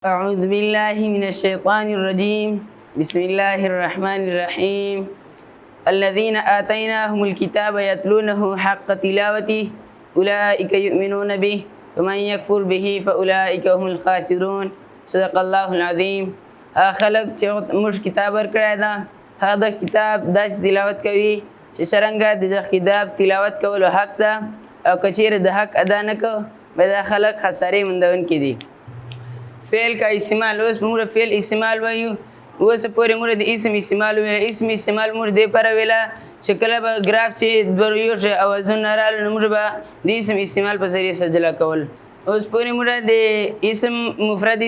أعوذ بالله من الشيطان الرجيم. بسم الله الرحمن الرحيم. الذين آتيناهم الكتاب يتلونه حق تلاوته أولئك يؤمنون به ومن يكفر به فأولئك هم الخاسرون. صدق الله العظيم. خلق مش كتاب ورکړی هذا كتاب داس تلاوت کوي چې څرنګه د کتاب تلاوت کولو حق ده او کچیر د حق ادا نه کو به دا خلق خسارې مندون کې دي. فعل کا استعمال اوس موږ فعل استعمال وایو اوس پورې موږ د اسم استعمال ویل اسم استعمال موږ د پر ویلا چې کله به ګراف چې دوریو اوازونه رااله نو موږ به د اسم استعمال په ذریعہ سجله کول. اوس پورې موږ د اسم مفرد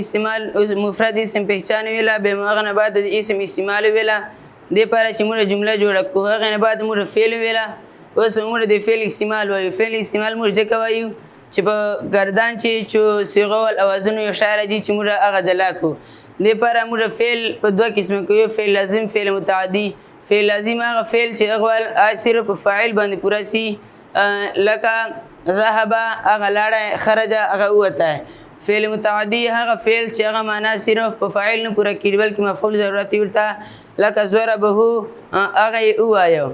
استعمال مفرد اسم پہچان ویلا به هغه نه بعد د اسم استعمال ویلا د پر چې موږ جمله جوړه کوو هغه نه بعد موږ فعل ویلا اوس موږ د فعل استعمال وایو. فعل استعمال موږ ځکه وایو چې په گردان چې صيغه او اوازونو اشاره دي چې موږ هغه جلا کو. د پر موږ فعل په دوه قسمه کوو فعل لازم فعل متعدی. فعل لازم هغه فعل چې هغه صرف فاعل باندې پورا سي لکه ذهب هغه لاړه خرج هغه وته. فعل متعدی هغه فعل چې هغه معنا صرف په فاعل نه پورا کیږي بلکې مفعول ضرورت ورته لکه ضربه هغه وایو.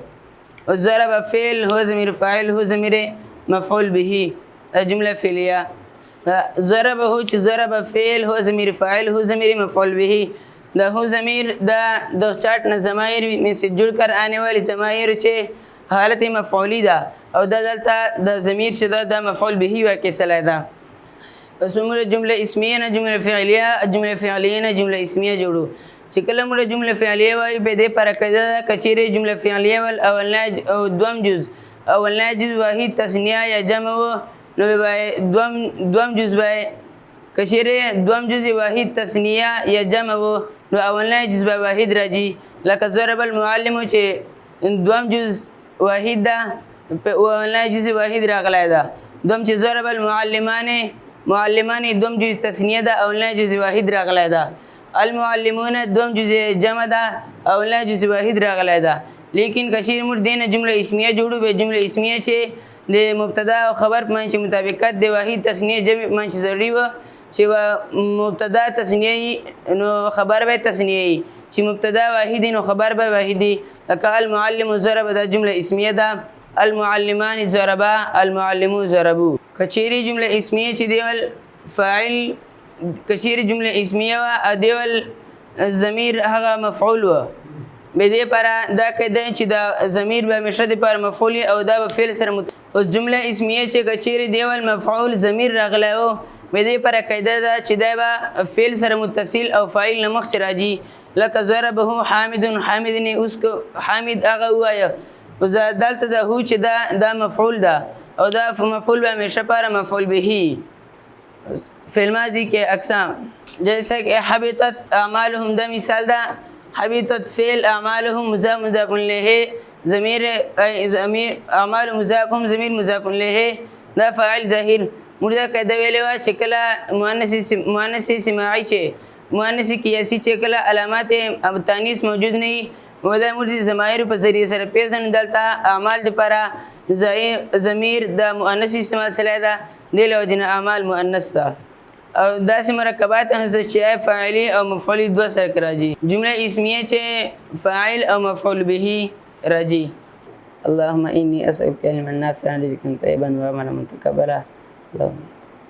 ضرب فعل هو ضمیر فاعل هو ضمیر مفعول به جمله فعلیه. ضرب هو چې ضرب فعل هو ضمیر فاعل هو ضمیر مفعول به. ده هو ضمیر د چارت نه ضمایر میں سے جڑ کر آنے والی ضمایر چې حالت مفعولی ده او د دلته د ضمیر چې د مفعول به واقع سره ده. پس موږ جمله اسمیه نه جمله فعلیه جمله فعلیه نه جمله اسمیه جوړو. چې کله موږ جمله فعلیه وایو به د پر کچېره جمله فعلیه ول اولنی او دوم جز اولنی جز واحد تثنیه یا جمع نو به دوم جز به کچېره دوم جز واحد تثنیه یا جمع نو اولنی جز به واحد راځي لکه ضرب المعلم چې دوم جز واحد ده په اولنی جز واحد راغلی ده. دوم چې ضرب المعلمان دوم جز تثنیه ده اولنی جز واحد راغلی ده. المعلمون دوم جز جمع ده اولنی جز واحد راغلی ده. لیکن کشیر مور دینه جمله اسمیه جوړو به جمله اسمیه چې د مبتدا او خبر په منځ مطابقت د واحد تثنیه جمع منځ ضروري و چې مبتدا تثنیه نو خبر به تثنیه چې مبتدا واحد نو خبر به واحدی. لکه المعلم ضرب دا جمله اسمیه ده المعلمان ضربا المعلمون ضربوا. کچيري جمله اسمیه چې دیول فاعل کچيري جمله اسمیه و دیول ضمیر هغه مفعول و به دې پر دا کده چې دا ضمیر به همیشه د پر مفعول او دا به فعل سره اوس جمله اسمیه چې کچيري دیول مفعول ضمیر راغلی او به دې پر قاعده دا چې دا به فعل سره متصل او فاعل نه مخ راځي لکه ضربه حامد حامدني اوس حامد هغه وایا او دلته دا هو چې دا مفعول ده او دا مفعول به همیشه پر مفعول به. فعل ماضی کے اقسام جیسا کہ حبطت اعمالهم دا مثال دا حبطت فعل اعمالهم مضاف مضاف الیه ضمیر اعمال مضافهم ضمیر مضاف الیه دا فاعل ظاهر. مردا قاعده ویلې چې کله مؤنث سماعی چې مؤنث قیاسی چې کله علامات تانیث موجود نه وي ودا مرد ضمائر په ذریعہ سره پیژن دلته اعمال لپاره ضمیر د مؤنث استعمال سره ده د لوجن اعمال مؤنث ده او داسې مرکبات چې فاعلی او مفعول دوه سره راځي. جمله اسمیه چې فاعل او مفعول به راځي. اللهم اني اسالك علما نافعا رزقا طيبا وعملا متقبلا. اللهم